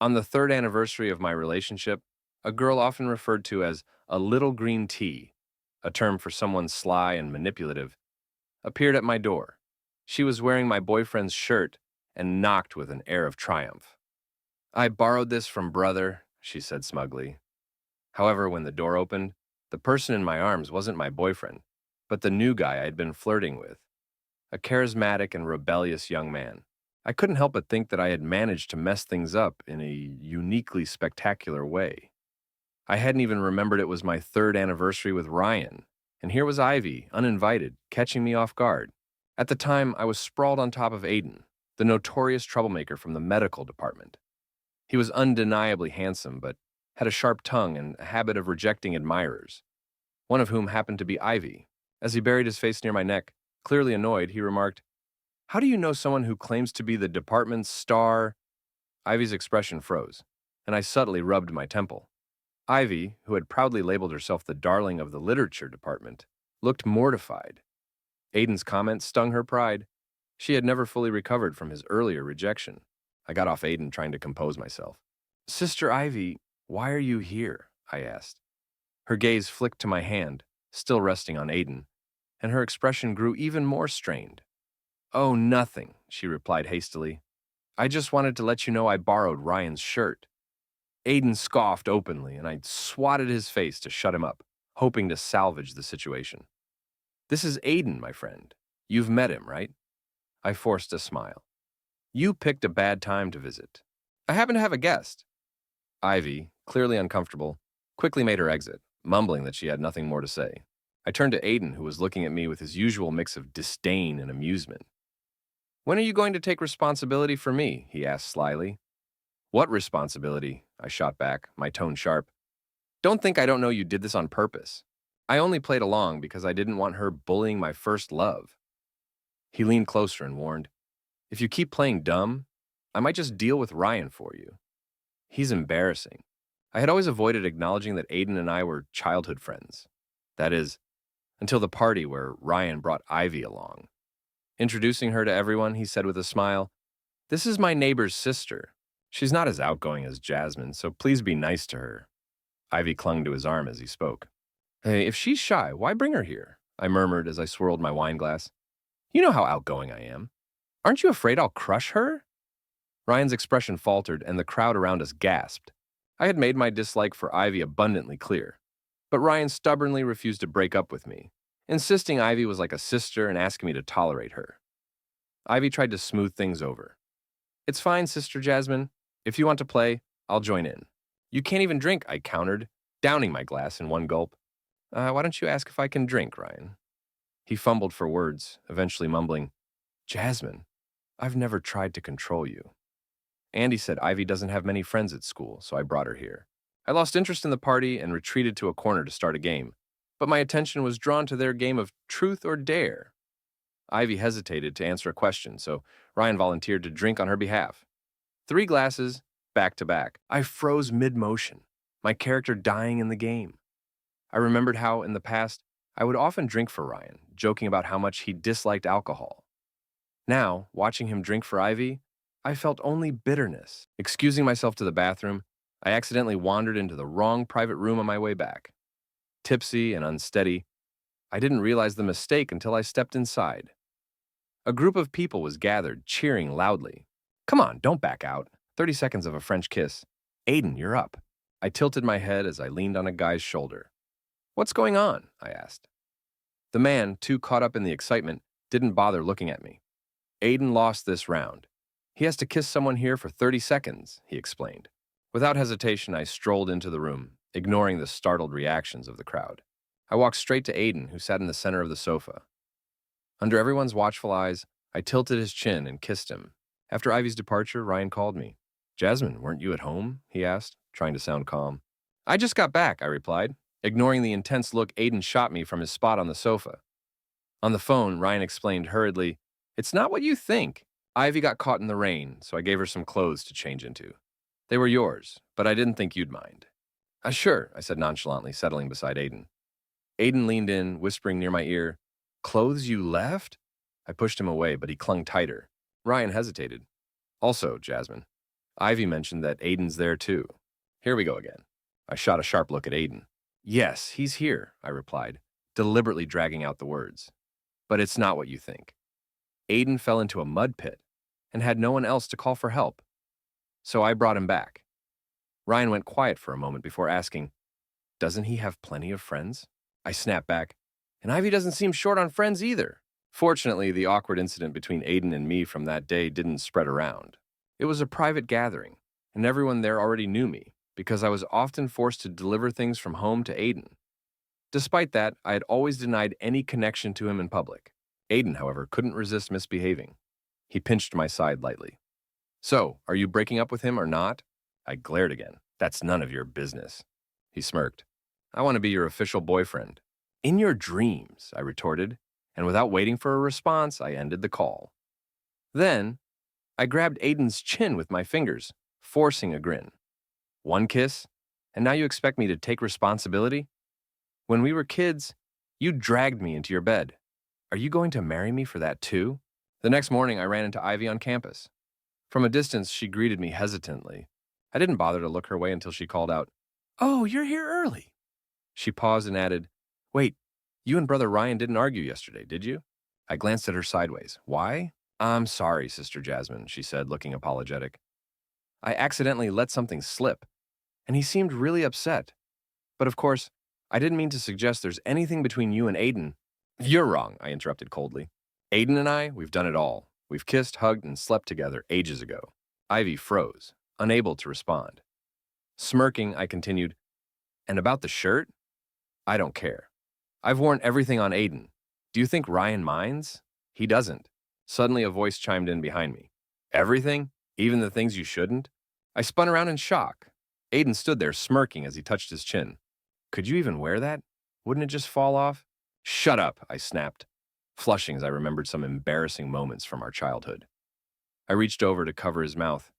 On the third anniversary of my relationship, a girl often referred to as a little green tea, a term for someone sly and manipulative, appeared at my door. She was wearing my boyfriend's shirt and knocked with an air of triumph. I borrowed this from brother, she said smugly. However, when the door opened, the person in my arms wasn't my boyfriend, but the new guy I had been flirting with, a charismatic and rebellious young man. I couldn't help but think that I had managed to mess things up in a uniquely spectacular way. I hadn't even remembered it was my third anniversary with Ryan, and here was Ivy, uninvited, catching me off guard. At the time, I was sprawled on top of Aiden, the notorious troublemaker from the medical department. He was undeniably handsome, but had a sharp tongue and a habit of rejecting admirers, one of whom happened to be Ivy. As he buried his face near my neck, clearly annoyed, he remarked, "How do you know someone who claims to be the department's star?" Ivy's expression froze, and I subtly rubbed my temple. Ivy, who had proudly labeled herself the darling of the literature department, looked mortified. Aiden's comment stung her pride. She had never fully recovered from his earlier rejection. I got off Aiden trying to compose myself. "Sister Ivy, why are you here?" I asked. Her gaze flicked to my hand, still resting on Aiden, and her expression grew even more strained. "Oh, nothing," she replied hastily. "I just wanted to let you know I borrowed Ryan's shirt." Aiden scoffed openly, and I swatted his face to shut him up, hoping to salvage the situation. "This is Aiden, my friend. You've met him, right?" I forced a smile. "You picked a bad time to visit. I happen to have a guest." Ivy, clearly uncomfortable, quickly made her exit, mumbling that she had nothing more to say. I turned to Aiden, who was looking at me with his usual mix of disdain and amusement. "When are you going to take responsibility for me?" he asked slyly. "What responsibility?" I shot back, my tone sharp. "Don't think I don't know you did this on purpose. I only played along because I didn't want her bullying my first love." He leaned closer and warned, "If you keep playing dumb, I might just deal with Ryan for you. He's embarrassing." I had always avoided acknowledging that Aiden and I were childhood friends. That is, until the party where Ryan brought Ivy along. Introducing her to everyone, he said with a smile, "This is my neighbor's sister. She's not as outgoing as Jasmine, so please be nice to her." Ivy clung to his arm as he spoke. "Hey, if she's shy, why bring her here?" I murmured as I swirled my wine glass. "You know how outgoing I am. Aren't you afraid I'll crush her?" Ryan's expression faltered, and the crowd around us gasped. I had made my dislike for Ivy abundantly clear, but Ryan stubbornly refused to break up with me, insisting Ivy was like a sister and asking me to tolerate her. Ivy tried to smooth things over. "It's fine, Sister Jasmine. If you want to play, I'll join in." "You can't even drink," I countered, downing my glass in one gulp. Why don't you ask if I can drink, Ryan?" He fumbled for words, eventually mumbling, "Jasmine, I've never tried to control you." Andy said Ivy doesn't have many friends at school, so I brought her here. I lost interest in the party and retreated to a corner to start a game, but my attention was drawn to their game of truth or dare. Ivy hesitated to answer a question, so Ryan volunteered to drink on her behalf. 3 glasses, back to back. I froze mid-motion, my character dying in the game. I remembered how, in the past, I would often drink for Ryan, joking about how much he disliked alcohol. Now, watching him drink for Ivy, I felt only bitterness. Excusing myself to the bathroom, I accidentally wandered into the wrong private room on my way back. Tipsy and unsteady, I didn't realize the mistake until I stepped inside. A group of people was gathered, cheering loudly. "Come on, don't back out. 30 seconds of a French kiss. Aiden, you're up." I tilted my head as I leaned on a guy's shoulder. "What's going on?" I asked. The man, too caught up in the excitement, didn't bother looking at me. "Aiden lost this round. He has to kiss someone here for 30 seconds, he explained. Without hesitation, I strolled into the room, ignoring the startled reactions of the crowd. I walked straight to Aiden, who sat in the center of the sofa. Under everyone's watchful eyes, I tilted his chin and kissed him. After Ivy's departure, Ryan called me. "Jasmine, weren't you at home?" he asked, trying to sound calm. "I just got back," I replied, ignoring the intense look Aiden shot me from his spot on the sofa. On the phone, Ryan explained hurriedly, "It's not what you think. Ivy got caught in the rain, so I gave her some clothes to change into. They were yours, but I didn't think you'd mind." Sure," I said nonchalantly, settling beside Aiden. Aiden leaned in, whispering near my ear, "Clothes you left?" I pushed him away, but he clung tighter. Ryan hesitated. "Also, Jasmine, Ivy mentioned that Aiden's there too. Here we go again. I shot a sharp look at Aiden. Yes, he's here, I replied, deliberately dragging out the words. But it's not what you think. Aiden fell into a mud pit and had no one else to call for help. So I brought him back. Ryan went quiet for a moment before asking, doesn't he have plenty of friends? I snapped back, and Ivy doesn't seem short on friends either. Fortunately, the awkward incident between Aiden and me from that day didn't spread around. It was a private gathering, and everyone there already knew me because I was often forced to deliver things from home to Aiden. Despite that, I had always denied any connection to him in public. Aiden, however, couldn't resist misbehaving. He pinched my side lightly. So, are you breaking up with him or not? I glared again. That's none of your business. He smirked. I want to be your official boyfriend. In your dreams, I retorted, and without waiting for a response, I ended the call. Then, I grabbed Aiden's chin with my fingers, forcing a grin. One kiss, and now you expect me to take responsibility? When we were kids, you dragged me into your bed. Are you going to marry me for that too? The next morning, I ran into Ivy on campus. From a distance, she greeted me hesitantly. I didn't bother to look her way until she called out, "Oh, you're here early." She paused and added, "Wait, you and Brother Ryan didn't argue yesterday, did you?" I glanced at her sideways. Why? "I'm sorry, Sister Jasmine," she said, looking apologetic. "I accidentally let something slip, and he seemed really upset. But of course, I didn't mean to suggest there's anything between you and Aiden." "You're wrong," I interrupted coldly. "Aiden and I, we've done it all. We've kissed, hugged, and slept together ages ago." Ivy froze, unable to respond. Smirking, I continued, "And about the shirt? I don't care. I've worn everything on Aiden. Do you think Ryan minds? He doesn't." Suddenly, a voice chimed in behind me. "Everything? Even the things you shouldn't?" I spun around in shock. Aiden stood there smirking as he touched his chin. "Could you even wear that? Wouldn't it just fall off?" "Shut up," I snapped, flushing as I remembered some embarrassing moments from our childhood. I reached over to cover his mouth.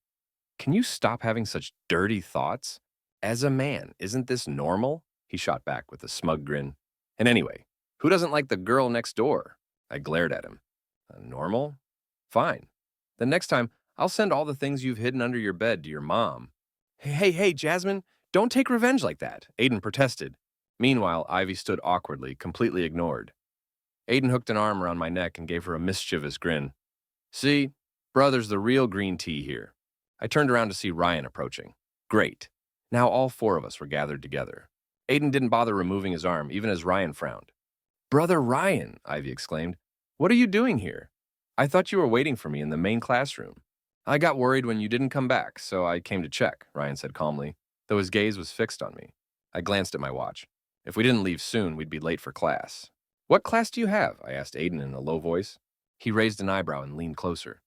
"Can you stop having such dirty thoughts? As a man, isn't this normal?" He shot back with a smug grin. "And anyway, who doesn't like the girl next door?" I glared at him. Normal? Fine. The next time, I'll send all the things you've hidden under your bed to your mom." Hey, Jasmine, don't take revenge like that," Aiden protested. Meanwhile, Ivy stood awkwardly, completely ignored. Aiden hooked an arm around my neck and gave her a mischievous grin. "See, brother's the real green tea here." I turned around to see Ryan approaching. Great. Now all four of us were gathered together. Aiden didn't bother removing his arm, even as Ryan frowned. "Brother Ryan," Ivy exclaimed, "what are you doing here? I thought you were waiting for me in the main classroom." "I got worried when you didn't come back, so I came to check," Ryan said calmly, though his gaze was fixed on me. I glanced at my watch. If we didn't leave soon, we'd be late for class. "What class do you have?" I asked Aiden in a low voice. He raised an eyebrow and leaned closer.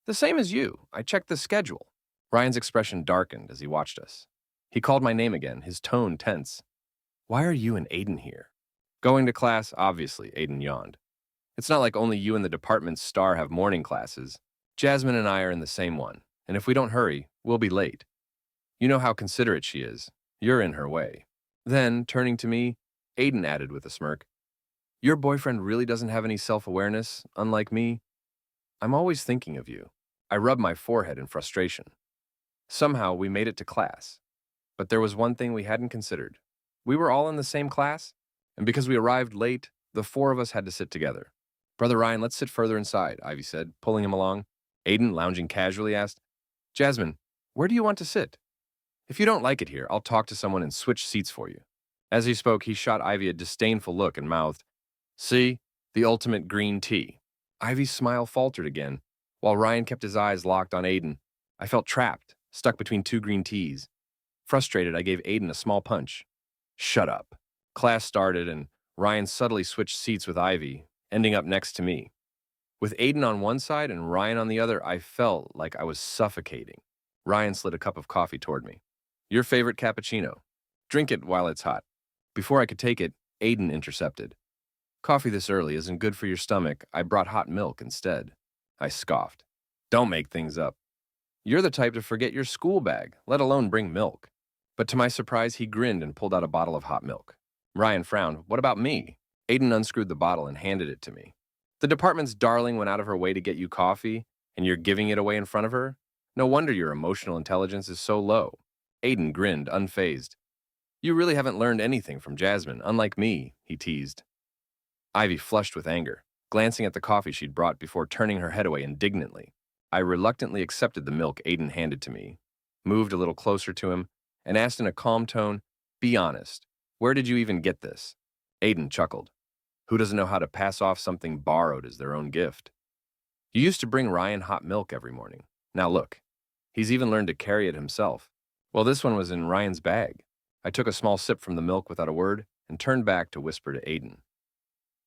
"The same as you. I checked the schedule." Ryan's expression darkened as he watched us. He called my name again, his tone tense. "Why are you and Aiden here?" "Going to class, obviously," Aiden yawned. "It's not like only you and the department's star have morning classes. Jasmine and I are in the same one, and if we don't hurry, we'll be late. You know how considerate she is. You're in her way." Then, turning to me, Aiden added with a smirk, "Your boyfriend really doesn't have any self-awareness, unlike me. I'm always thinking of you." I rubbed my forehead in frustration. Somehow, we made it to class. But there was one thing we hadn't considered. We were all in the same class, and because we arrived late, the four of us had to sit together. "Brother Ryan, let's sit further inside," Ivy said, pulling him along. Aiden, lounging casually, asked, "Jasmine, where do you want to sit?" "If you don't like it here, I'll talk to someone and switch seats for you." As he spoke, he shot Ivy a disdainful look and mouthed, "See, the ultimate green tea." Ivy's smile faltered again, while Ryan kept his eyes locked on Aiden. I felt trapped, stuck between two green teas. Frustrated, I gave Aiden a small punch. "Shut up." Class started, and Ryan subtly switched seats with Ivy, ending up next to me. With Aiden on one side and Ryan on the other, I felt like I was suffocating. Ryan slid a cup of coffee toward me. "Your favorite cappuccino. Drink it while it's hot." Before I could take it, Aiden intercepted. "Coffee this early isn't good for your stomach. I brought hot milk instead." I scoffed. "Don't make things up. You're the type to forget your school bag, let alone bring milk." But to my surprise, he grinned and pulled out a bottle of hot milk. Ryan frowned. "What about me?" Aiden unscrewed the bottle and handed it to me. "The department's darling went out of her way to get you coffee, and you're giving it away in front of her? No wonder your emotional intelligence is so low. Aiden grinned, unfazed. You really haven't learned anything from Jasmine, unlike me, he teased. Ivy flushed with anger, glancing at the coffee she'd brought before turning her head away indignantly. I reluctantly accepted the milk Aiden handed to me, moved a little closer to him, and asked in a calm tone, "Be honest, where did you even get this?" Aiden chuckled. Who doesn't know how to pass off something borrowed as their own gift? You used to bring Ryan hot milk every morning. Now look, he's even learned to carry it himself. Well, this one was in Ryan's bag. I took a small sip from the milk without a word and turned back to whisper to Aiden.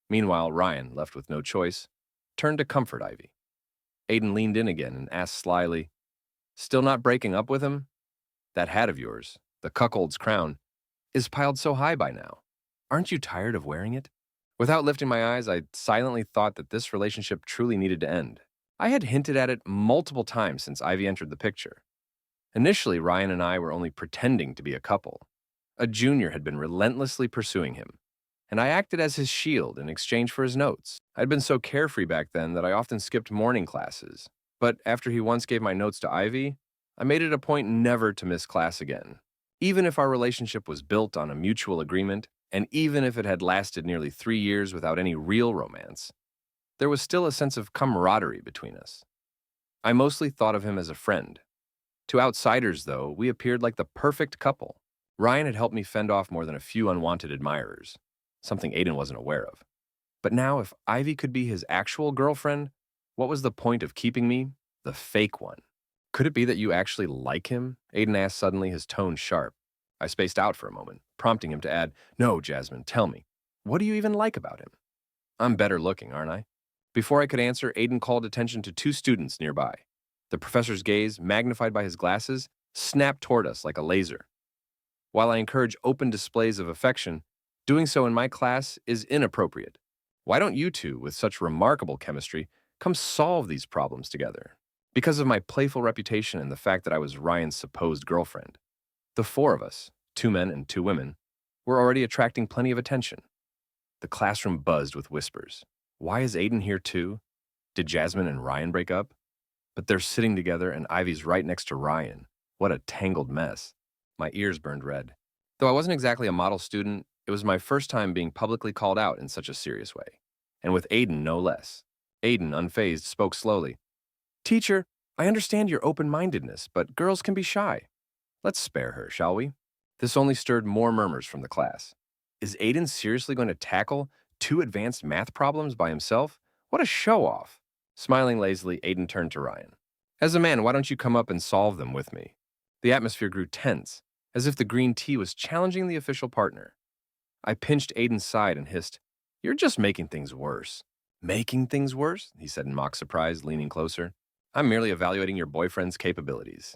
Meanwhile, Ryan, left with no choice, turned to comfort Ivy. Aiden leaned in again and asked slyly, "Still not breaking up with him? That hat of yours, the cuckold's crown, is piled so high by now. Aren't you tired of wearing it?" Without lifting my eyes, I silently thought that this relationship truly needed to end. I had hinted at it multiple times since Ivy entered the picture. Initially, Ryan and I were only pretending to be a couple. A junior had been relentlessly pursuing him, and I acted as his shield in exchange for his notes. I'd been so carefree back then that I often skipped morning classes. But after he once gave my notes to Ivy, I made it a point never to miss class again. Even if our relationship was built on a mutual agreement, and even if it had lasted nearly 3 years without any real romance, there was still a sense of camaraderie between us. I mostly thought of him as a friend. To outsiders, though, we appeared like the perfect couple. Ryan had helped me fend off more than a few unwanted admirers, something Aiden wasn't aware of. But now, if Ivy could be his actual girlfriend, what was the point of keeping me the fake one? Could it be that you actually like him? Aiden asked suddenly, his tone sharp. I spaced out for a moment, prompting him to add, "No, Jasmine, tell me. What do you even like about him?" "I'm better looking, aren't I?" Before I could answer, Aiden called attention to two students nearby. The professor's gaze, magnified by his glasses, snapped toward us like a laser. While I encourage open displays of affection, doing so in my class is inappropriate. Why don't you two, with such remarkable chemistry, come solve these problems together? Because of my playful reputation and the fact that I was Ryan's supposed girlfriend, the four of us, 2 men and 2 women, were already attracting plenty of attention. The classroom buzzed with whispers. Why is Aiden here too? Did Jasmine and Ryan break up? But they're sitting together and Ivy's right next to Ryan. What a tangled mess. My ears burned red. Though I wasn't exactly a model student, it was my first time being publicly called out in such a serious way. And with Aiden no less. Aiden, unfazed, spoke slowly. "Teacher, I understand your open-mindedness, but girls can be shy. Let's spare her, shall we?" This only stirred more murmurs from the class. Is Aiden seriously going to tackle 2 advanced math problems by himself? What a show-off. Smiling lazily, Aiden turned to Ryan. "As a man, why don't you come up and solve them with me?" The atmosphere grew tense, as if the green tea was challenging the official partner. I pinched Aiden's side and hissed, "You're just making things worse." "Making things worse?" he said in mock surprise, leaning closer. "I'm merely evaluating your boyfriend's capabilities."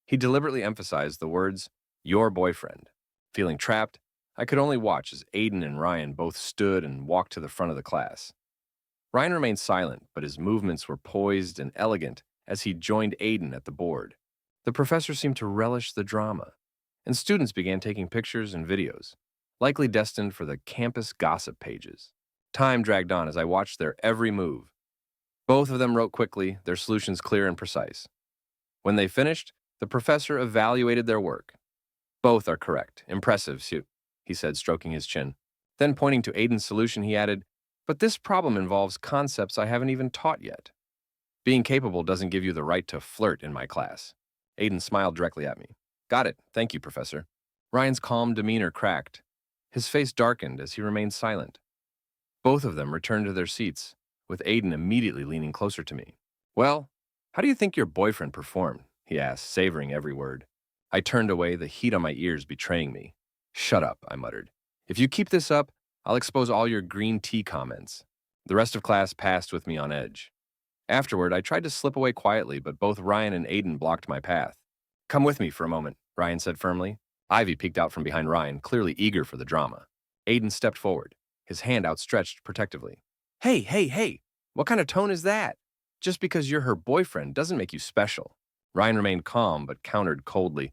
He deliberately emphasized the words, "your boyfriend." Feeling trapped, I could only watch as Aiden and Ryan both stood and walked to the front of the class. Ryan remained silent, but his movements were poised and elegant as he joined Aiden at the board. The professor seemed to relish the drama, and students began taking pictures and videos, likely destined for the campus gossip pages. Time dragged on as I watched their every move. Both of them wrote quickly, their solutions clear and precise. When they finished, the professor evaluated their work. "Both are correct. Impressive, he said, stroking his chin. Then pointing to Aiden's solution, he added, "But this problem involves concepts I haven't even taught yet. Being capable doesn't give you the right to flirt in my class." Aiden smiled directly at me. "Got it. Thank you, Professor." Ryan's calm demeanor cracked. His face darkened as he remained silent. Both of them returned to their seats, with Aiden immediately leaning closer to me. "Well, how do you think your boyfriend performed?" he asked, savoring every word. I turned away, the heat on my ears betraying me. "Shut up," I muttered. "If you keep this up, I'll expose all your green tea comments." The rest of class passed with me on edge. Afterward, I tried to slip away quietly, but both Ryan and Aiden blocked my path. "Come with me for a moment," Ryan said firmly. Ivy peeked out from behind Ryan, clearly eager for the drama. Aiden stepped forward, his hand outstretched protectively. "Hey, hey, hey! What kind of tone is that? Just because you're her boyfriend doesn't make you special." Ryan remained calm, but countered coldly,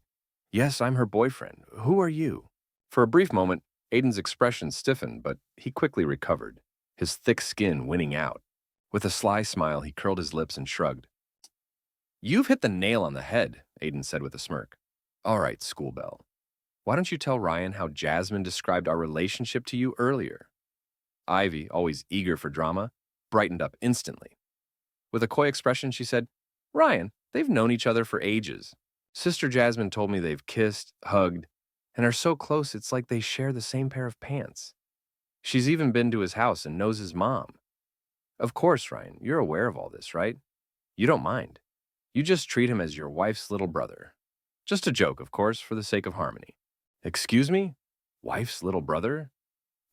"Yes, I'm her boyfriend. Who are you?" For a brief moment, Aiden's expression stiffened, but he quickly recovered, his thick skin winning out. With a sly smile, he curled his lips and shrugged. You've hit the nail on the head, Aiden said with a smirk. All right, schoolbell. Why don't you tell Ryan how Jasmine described our relationship to you earlier? Ivy, always eager for drama, brightened up instantly. With a coy expression, she said, Ryan, they've known each other for ages. Sister Jasmine told me they've kissed, hugged, and are so close it's like they share the same pair of pants. She's even been to his house and knows his mom. Of course, Ryan, you're aware of all this, right? You don't mind. You just treat him as your wife's little brother. Just a joke, of course, for the sake of harmony. Excuse me? Wife's little brother?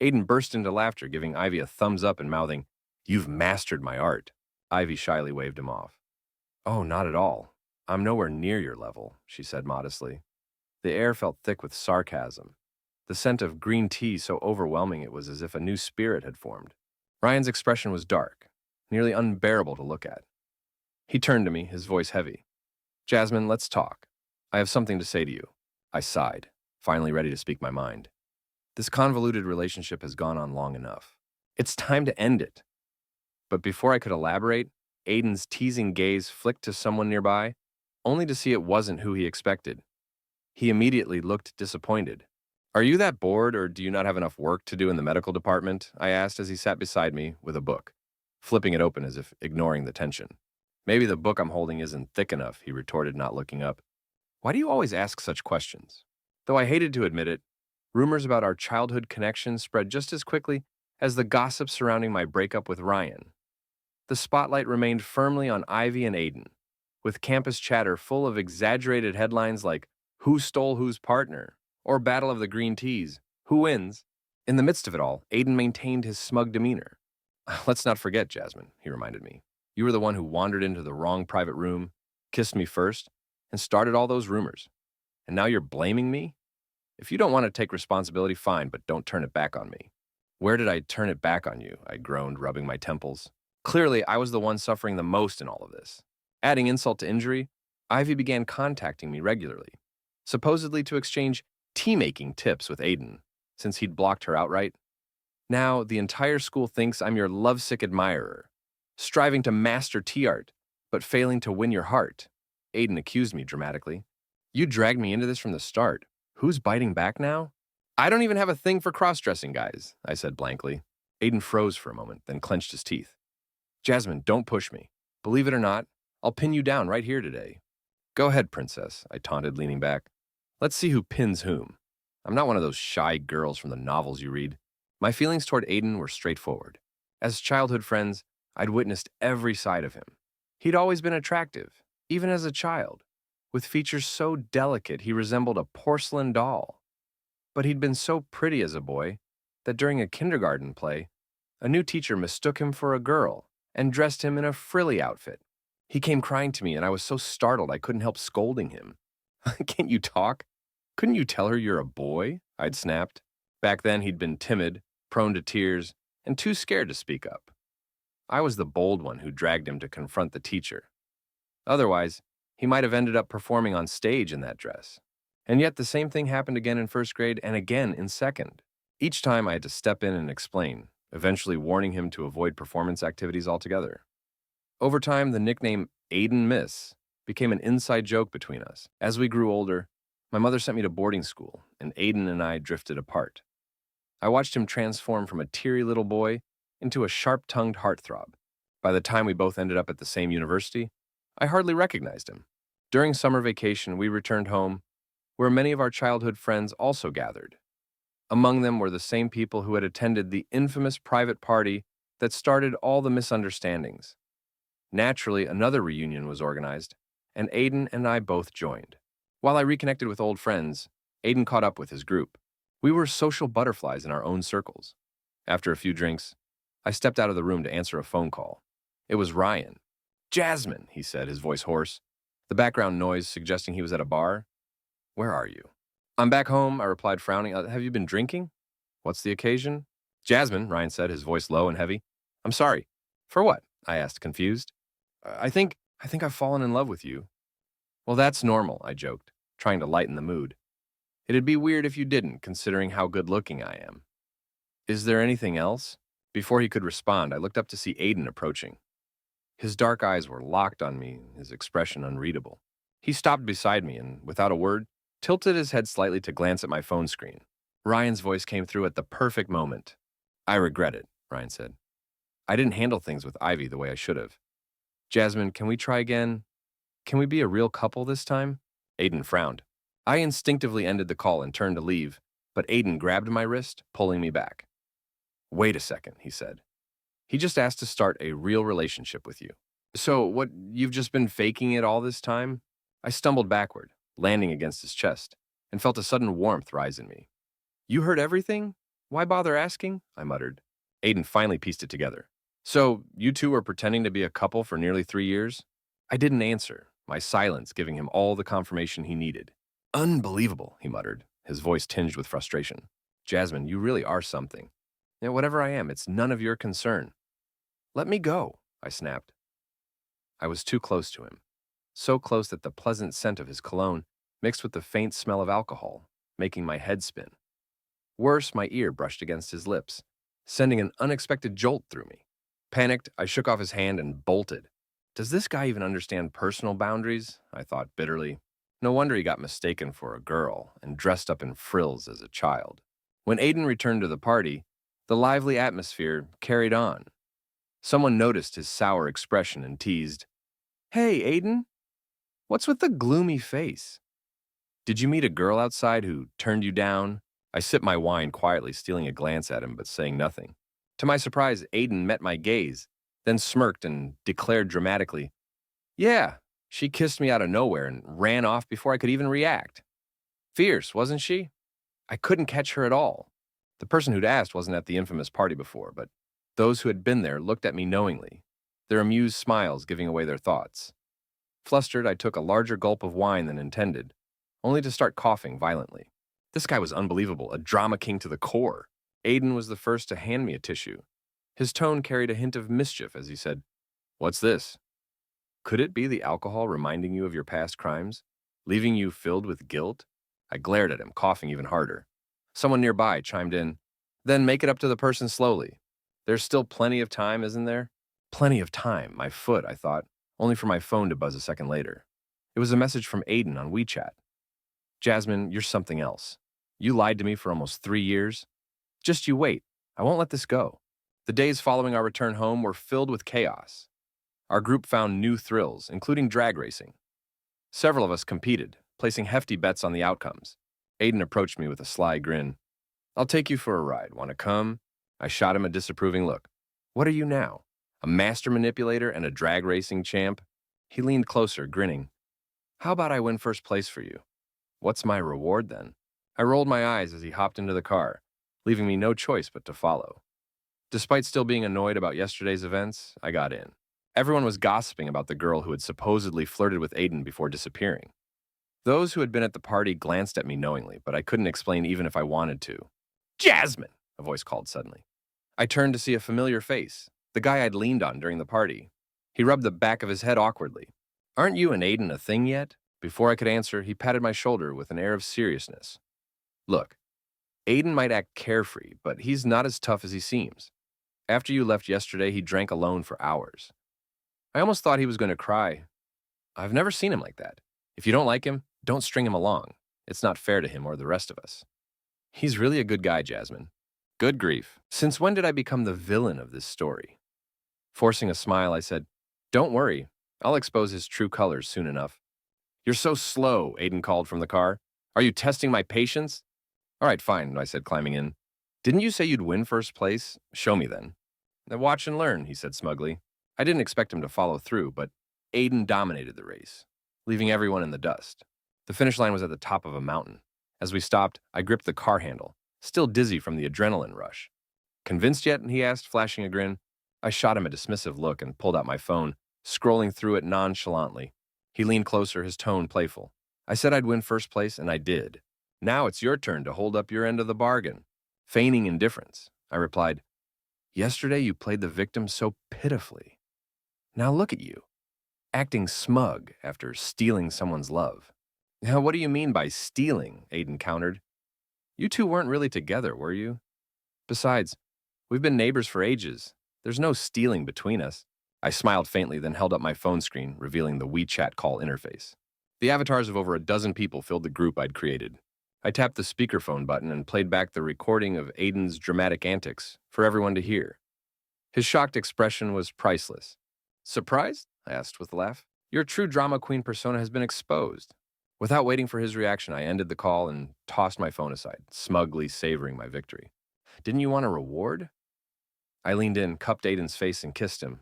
Aiden burst into laughter, giving Ivy a thumbs up and mouthing, You've mastered my art. Ivy shyly waved him off. Oh, not at all. I'm nowhere near your level, she said modestly. The air felt thick with sarcasm. The scent of green tea so overwhelming it was as if a new spirit had formed. Ryan's expression was dark, nearly unbearable to look at. He turned to me, his voice heavy. Jasmine, let's talk. I have something to say to you. I sighed, finally ready to speak my mind. This convoluted relationship has gone on long enough. It's time to end it. But before I could elaborate, Aiden's teasing gaze flicked to someone nearby, only to see it wasn't who he expected. He immediately looked disappointed. Are you that bored, or do you not have enough work to do in the medical department? I asked as he sat beside me with a book, flipping it open as if ignoring the tension. Maybe the book I'm holding isn't thick enough, he retorted, not looking up. Why do you always ask such questions? Though I hated to admit it, rumors about our childhood connection spread just as quickly as the gossip surrounding my breakup with Ryan. The spotlight remained firmly on Ivy and Aiden, with campus chatter full of exaggerated headlines like, Who stole whose partner? Or Battle of the Green Teas, who wins? In the midst of it all, Aiden maintained his smug demeanor. Let's not forget, Jasmine, he reminded me. You were the one who wandered into the wrong private room, kissed me first, and started all those rumors. And now you're blaming me? If you don't want to take responsibility, fine, but don't turn it back on me. Where did I turn it back on you? I groaned, rubbing my temples. Clearly, I was the one suffering the most in all of this. Adding insult to injury, Ivy began contacting me regularly, supposedly to exchange tea-making tips with Aiden, since he'd blocked her outright. Now, the entire school thinks I'm your lovesick admirer, striving to master tea art, but failing to win your heart. Aiden accused me dramatically. You dragged me into this from the start. Who's biting back now? I don't even have a thing for cross-dressing guys, I said blankly. Aiden froze for a moment, then clenched his teeth. Jasmine, don't push me. Believe it or not, I'll pin you down right here today. Go ahead, princess, I taunted, leaning back. Let's see who pins whom. I'm not one of those shy girls from the novels you read. My feelings toward Aiden were straightforward. As childhood friends, I'd witnessed every side of him. He'd always been attractive, even as a child, with features so delicate he resembled a porcelain doll. But he'd been so pretty as a boy that during a kindergarten play, a new teacher mistook him for a girl and dressed him in a frilly outfit. He came crying to me, and I was so startled I couldn't help scolding him. Can't you talk? Couldn't you tell her you're a boy? I'd snapped. Back then, he'd been timid, prone to tears, and too scared to speak up. I was the bold one who dragged him to confront the teacher. Otherwise, he might have ended up performing on stage in that dress. And yet the same thing happened again in first grade and again in second. Each time I had to step in and explain, eventually warning him to avoid performance activities altogether. Over time, the nickname Aiden Miss became an inside joke between us. As we grew older, my mother sent me to boarding school, and Aiden and I drifted apart. I watched him transform from a teary little boy into a sharp-tongued heartthrob. By the time we both ended up at the same university, I hardly recognized him. During summer vacation, we returned home, where many of our childhood friends also gathered. Among them were the same people who had attended the infamous private party that started all the misunderstandings. Naturally, another reunion was organized, and Aiden and I both joined. While I reconnected with old friends, Aiden caught up with his group. We were social butterflies in our own circles. After a few drinks, I stepped out of the room to answer a phone call. It was Ryan. Jasmine, he said, his voice hoarse, the background noise suggesting he was at a bar. Where are you? I'm back home, I replied, frowning. Have you been drinking? What's the occasion? Jasmine, Ryan said, his voice low and heavy. I'm sorry. For what? I asked, confused. I think I've fallen in love with you. Well, that's normal, I joked, trying to lighten the mood. It'd be weird if you didn't, considering how good-looking I am. Is there anything else? Before he could respond, I looked up to see Aiden approaching. His dark eyes were locked on me, his expression unreadable. He stopped beside me and, without a word, tilted his head slightly to glance at my phone screen. Ryan's voice came through at the perfect moment. I regret it, Ryan said. I didn't handle things with Ivy the way I should have. Jasmine, can we try again? Can we be a real couple this time? Aiden frowned. I instinctively ended the call and turned to leave, but Aiden grabbed my wrist, pulling me back. Wait a second, he said. He just asked to start a real relationship with you. So, what, you've just been faking it all this time? I stumbled backward, landing against his chest, and felt a sudden warmth rise in me. You heard everything? Why bother asking? I muttered. Aiden finally pieced it together. So, you two were pretending to be a couple for nearly 3 years? I didn't answer, my silence giving him all the confirmation he needed. Unbelievable, he muttered, his voice tinged with frustration. Jasmine, you really are something. And whatever I am, it's none of your concern. Let me go, I snapped. I was too close to him, so close that the pleasant scent of his cologne mixed with the faint smell of alcohol, making my head spin. Worse, my ear brushed against his lips, sending an unexpected jolt through me. Panicked, I shook off his hand and bolted. Does this guy even understand personal boundaries? I thought bitterly. No wonder he got mistaken for a girl and dressed up in frills as a child. When Aiden returned to the party, the lively atmosphere carried on. Someone noticed his sour expression and teased, Hey, Aiden, what's with the gloomy face? Did you meet a girl outside who turned you down? I sipped my wine quietly, stealing a glance at him but saying nothing. To my surprise, Aiden met my gaze, then smirked and declared dramatically, Yeah, she kissed me out of nowhere and ran off before I could even react. Fierce, wasn't she? I couldn't catch her at all. The person who'd asked wasn't at the infamous party before, but those who had been there looked at me knowingly, their amused smiles giving away their thoughts. Flustered, I took a larger gulp of wine than intended, only to start coughing violently. This guy was unbelievable, a drama king to the core. Aiden was the first to hand me a tissue. His tone carried a hint of mischief as he said, What's this? Could it be the alcohol reminding you of your past crimes, leaving you filled with guilt? I glared at him, coughing even harder. Someone nearby chimed in, Then make it up to the person slowly. There's still plenty of time, isn't there? Plenty of time, my foot, I thought, only for my phone to buzz a second later. It was a message from Aiden on WeChat. Jasmine, you're something else. You lied to me for almost 3 years. Just you wait. I won't let this go. The days following our return home were filled with chaos. Our group found new thrills, including drag racing. Several of us competed, placing hefty bets on the outcomes. Aiden approached me with a sly grin. I'll take you for a ride. Want to come? I shot him a disapproving look. What are you now? A master manipulator and a drag racing champ? He leaned closer, grinning. How about I win first place for you? What's my reward then? I rolled my eyes as he hopped into the car, leaving me no choice but to follow. Despite still being annoyed about yesterday's events, I got in. Everyone was gossiping about the girl who had supposedly flirted with Aiden before disappearing. Those who had been at the party glanced at me knowingly, but I couldn't explain even if I wanted to. Jasmine! A voice called suddenly. I turned to see a familiar face, the guy I'd leaned on during the party. He rubbed the back of his head awkwardly. Aren't you and Aiden a thing yet? Before I could answer, he patted my shoulder with an air of seriousness. Look, Aiden might act carefree, but he's not as tough as he seems. After you left yesterday, he drank alone for hours. I almost thought he was going to cry. I've never seen him like that. If you don't like him, don't string him along. It's not fair to him or the rest of us. He's really a good guy, Jasmine. Good grief. Since when did I become the villain of this story? Forcing a smile, I said, Don't worry. I'll expose his true colors soon enough. You're so slow, Aiden called from the car. Are you testing my patience? All right, fine, I said, climbing in. Didn't you say you'd win first place? Show me then. Now watch and learn, he said smugly. I didn't expect him to follow through, but Aiden dominated the race, leaving everyone in the dust. The finish line was at the top of a mountain. As we stopped, I gripped the car handle, still dizzy from the adrenaline rush. Convinced yet? He asked, flashing a grin. I shot him a dismissive look and pulled out my phone, scrolling through it nonchalantly. He leaned closer, his tone playful. I said I'd win first place, and I did. Now it's your turn to hold up your end of the bargain. Feigning indifference, I replied, Yesterday you played the victim so pitifully. Now look at you, acting smug after stealing someone's love. Now, what do you mean by stealing? Aiden countered. You two weren't really together, were you? Besides, we've been neighbors for ages. There's no stealing between us. I smiled faintly, then held up my phone screen, revealing the WeChat call interface. The avatars of over a dozen people filled the group I'd created. I tapped the speakerphone button and played back the recording of Aiden's dramatic antics for everyone to hear. His shocked expression was priceless. Surprised? I asked with a laugh. Your true drama queen persona has been exposed. Without waiting for his reaction, I ended the call and tossed my phone aside, smugly savoring my victory. Didn't you want a reward? I leaned in, cupped Aiden's face, and kissed him.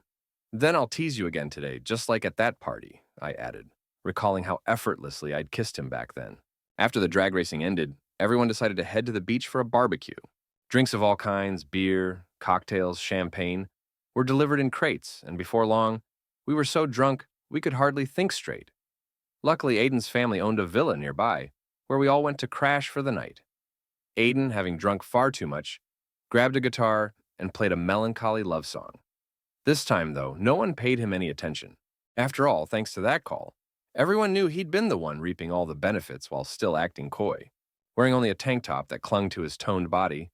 Then I'll tease you again today, just like at that party, I added, recalling how effortlessly I'd kissed him back then. After the drag racing ended, everyone decided to head to the beach for a barbecue. Drinks of all kinds, beer, cocktails, champagne, were delivered in crates, and before long, we were so drunk we could hardly think straight. Luckily, Aiden's family owned a villa nearby, where we all went to crash for the night. Aiden, having drunk far too much, grabbed a guitar and played a melancholy love song. This time, though, no one paid him any attention. After all, thanks to that call, everyone knew he'd been the one reaping all the benefits while still acting coy. Wearing only a tank top that clung to his toned body,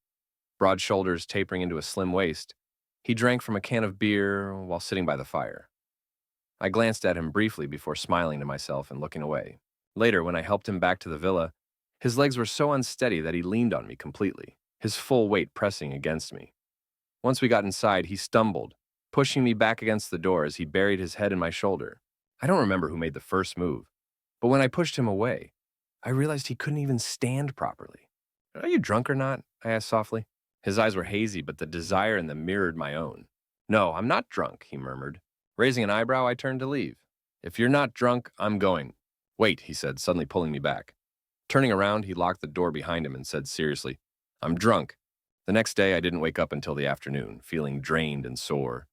broad shoulders tapering into a slim waist, he drank from a can of beer while sitting by the fire. I glanced at him briefly before smiling to myself and looking away. Later, when I helped him back to the villa, his legs were so unsteady that he leaned on me completely, his full weight pressing against me. Once we got inside, he stumbled, pushing me back against the door as he buried his head in my shoulder. I don't remember who made the first move, but when I pushed him away, I realized he couldn't even stand properly. Are you drunk or not? I asked softly. His eyes were hazy, but the desire in them mirrored my own. No, I'm not drunk, he murmured. Raising an eyebrow, I turned to leave. If you're not drunk, I'm going. Wait, he said, suddenly pulling me back. Turning around, he locked the door behind him and said seriously, I'm drunk. The next day, I didn't wake up until the afternoon, feeling drained and sore.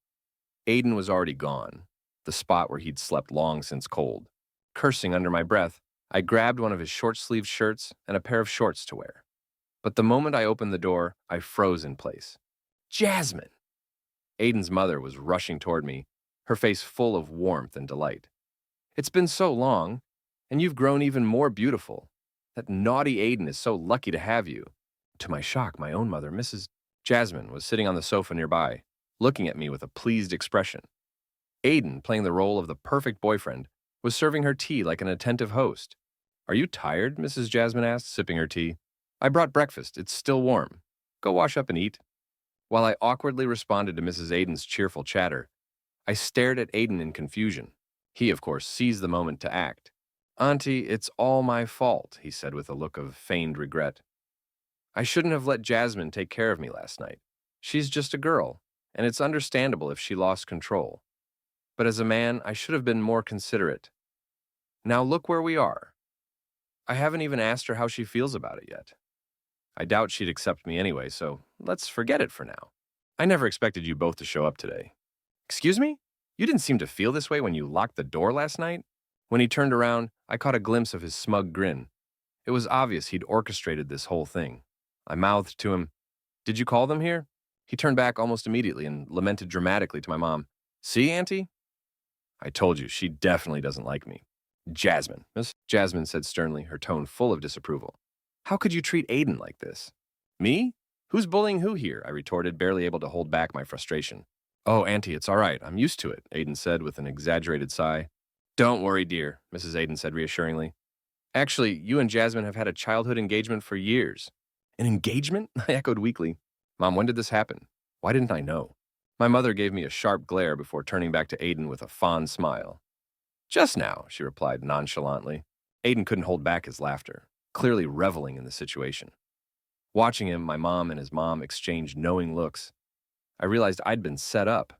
Aiden was already gone, the spot where he'd slept long since cold. Cursing under my breath, I grabbed one of his short-sleeved shirts and a pair of shorts to wear. But the moment I opened the door, I froze in place. Jasmine! Aiden's mother was rushing toward me, her face full of warmth and delight. It's been so long, and you've grown even more beautiful. That naughty Aiden is so lucky to have you. To my shock, my own mother, Mrs. Jasmine, was sitting on the sofa nearby, looking at me with a pleased expression. Aiden, playing the role of the perfect boyfriend, was serving her tea like an attentive host. Are you tired? Mrs. Jasmine asked, sipping her tea. I brought breakfast. It's still warm. Go wash up and eat. While I awkwardly responded to Mrs. Aiden's cheerful chatter, I stared at Aiden in confusion. He, of course, seized the moment to act. Auntie, it's all my fault, he said with a look of feigned regret. I shouldn't have let Jasmine take care of me last night. She's just a girl, and it's understandable if she lost control. But as a man, I should have been more considerate. Now look where we are. I haven't even asked her how she feels about it yet. I doubt she'd accept me anyway, so let's forget it for now. I never expected you both to show up today. Excuse me? You didn't seem to feel this way when you locked the door last night? When he turned around, I caught a glimpse of his smug grin. It was obvious he'd orchestrated this whole thing. I mouthed to him, Did you call them here? He turned back almost immediately and lamented dramatically to my mom, See, Auntie? I told you, she definitely doesn't like me. Jasmine, Miss Jasmine said sternly, her tone full of disapproval. How could you treat Aiden like this? Me? Who's bullying who here? I retorted, barely able to hold back my frustration. Oh, Auntie, it's all right. I'm used to it, Aiden said with an exaggerated sigh. Don't worry, dear, Mrs. Aiden said reassuringly. Actually, you and Jasmine have had a childhood engagement for years. An engagement? I echoed weakly. Mom, when did this happen? Why didn't I know? My mother gave me a sharp glare before turning back to Aiden with a fond smile. Just now, she replied nonchalantly. Aiden couldn't hold back his laughter, clearly reveling in the situation. Watching him, my mom and his mom exchanged knowing looks. I realized I'd been set up.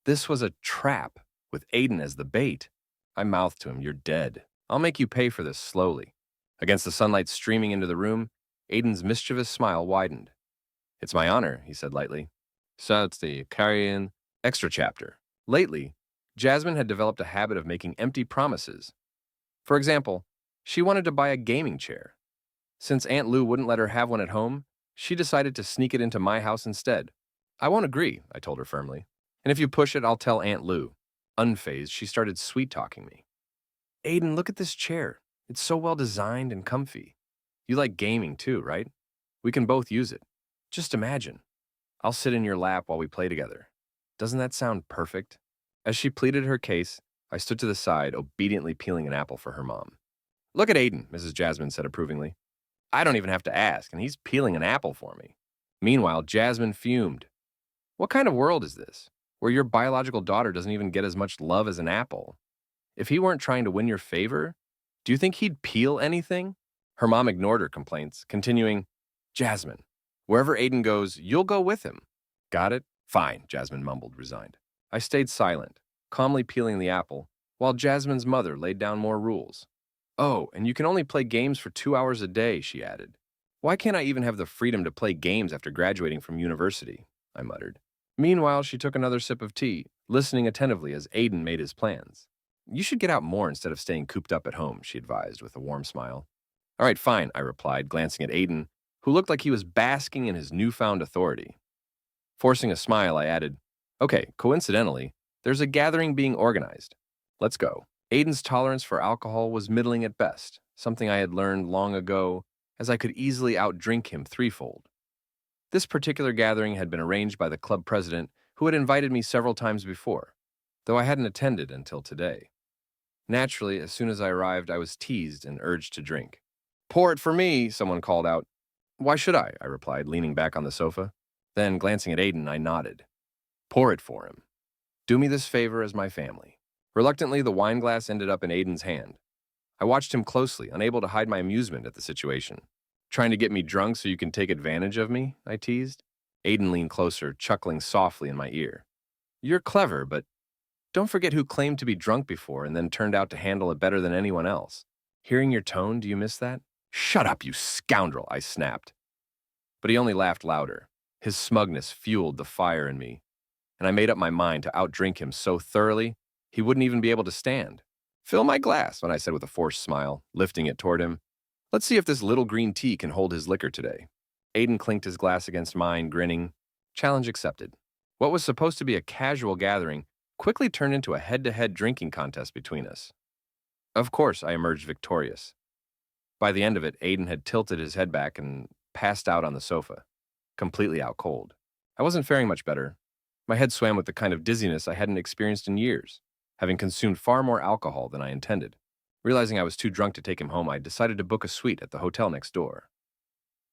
This was a trap, with Aiden as the bait. I mouthed to him, You're dead. I'll make you pay for this slowly. Against the sunlight streaming into the room, Aiden's mischievous smile widened. It's my honor, he said lightly. So it's the carry-in extra chapter. Lately, Jasmine had developed a habit of making empty promises. For example, she wanted to buy a gaming chair. Since Aunt Lou wouldn't let her have one at home, she decided to sneak it into my house instead. I won't agree, I told her firmly. And if you push it, I'll tell Aunt Lou. Unfazed, she started sweet-talking me. Aiden, look at this chair. It's so well designed and comfy. You like gaming too, right? We can both use it. Just imagine. I'll sit in your lap while we play together. Doesn't that sound perfect? As she pleaded her case, I stood to the side, obediently peeling an apple for her mom. Look at Aiden, Mrs. Jasmine said approvingly. I don't even have to ask, and he's peeling an apple for me. Meanwhile, Jasmine fumed. What kind of world is this, where your biological daughter doesn't even get as much love as an apple? If he weren't trying to win your favor, do you think he'd peel anything? Her mom ignored her complaints, continuing, Jasmine, wherever Aiden goes, you'll go with him. Got it? Fine, Jasmine mumbled, resigned. I stayed silent, calmly peeling the apple, while Jasmine's mother laid down more rules. Oh, and you can only play games for 2 hours a day, she added. Why can't I even have the freedom to play games after graduating from university? I muttered. Meanwhile, she took another sip of tea, listening attentively as Aiden made his plans. You should get out more instead of staying cooped up at home, she advised with a warm smile. All right, fine, I replied, glancing at Aiden, who looked like he was basking in his newfound authority. Forcing a smile, I added, Okay, coincidentally, there's a gathering being organized. Let's go. Aiden's tolerance for alcohol was middling at best, something I had learned long ago, as I could easily outdrink him threefold. This particular gathering had been arranged by the club president, who had invited me several times before, though I hadn't attended until today. Naturally, as soon as I arrived, I was teased and urged to drink. Pour it for me, someone called out. Why should I replied, leaning back on the sofa. Then, glancing at Aiden, I nodded. Pour it for him. Do me this favor as my family. Reluctantly, the wine glass ended up in Aiden's hand. I watched him closely, unable to hide my amusement at the situation. Trying to get me drunk so you can take advantage of me? I teased. Aiden leaned closer, chuckling softly in my ear. You're clever, but don't forget who claimed to be drunk before and then turned out to handle it better than anyone else. Hearing your tone, do you miss that? Shut up, you scoundrel, I snapped. But he only laughed louder. His smugness fueled the fire in me, and I made up my mind to outdrink him so thoroughly he wouldn't even be able to stand. Fill my glass, I said with a forced smile, lifting it toward him. Let's see if this little green tea can hold his liquor today. Aiden clinked his glass against mine, grinning. Challenge accepted. What was supposed to be a casual gathering quickly turned into a head-to-head drinking contest between us. Of course, I emerged victorious. By the end of it, Aiden had tilted his head back and passed out on the sofa, completely out cold. I wasn't faring much better. My head swam with the kind of dizziness I hadn't experienced in years, having consumed far more alcohol than I intended. Realizing I was too drunk to take him home, I decided to book a suite at the hotel next door.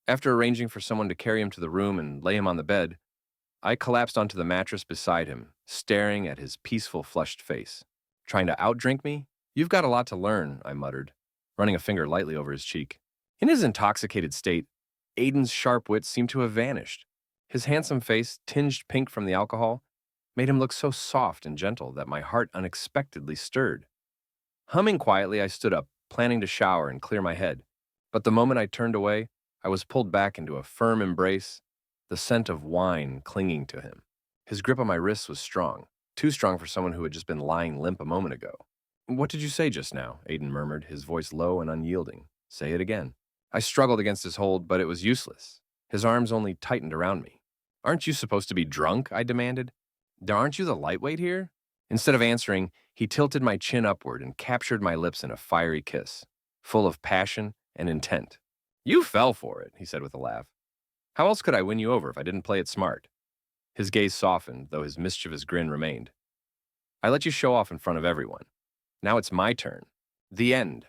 After arranging for someone to carry him to the room and lay him on the bed, I collapsed onto the mattress beside him, staring at his peaceful, flushed face. Trying to outdrink me? You've got a lot to learn, I muttered, running a finger lightly over his cheek. In his intoxicated state, Aiden's sharp wits seemed to have vanished. His handsome face, tinged pink from the alcohol, made him look so soft and gentle that my heart unexpectedly stirred. Humming quietly, I stood up, planning to shower and clear my head. But the moment I turned away, I was pulled back into a firm embrace, the scent of wine clinging to him. His grip on my wrists was strong, too strong for someone who had just been lying limp a moment ago. What did you say just now? Aiden murmured, his voice low and unyielding. Say it again. I struggled against his hold, but it was useless. His arms only tightened around me. Aren't you supposed to be drunk? I demanded. Aren't you the lightweight here? Instead of answering, he tilted my chin upward and captured my lips in a fiery kiss, full of passion and intent. You fell for it, he said with a laugh. How else could I win you over if I didn't play it smart? His gaze softened, though his mischievous grin remained. I let you show off in front of everyone. Now it's my turn. The end.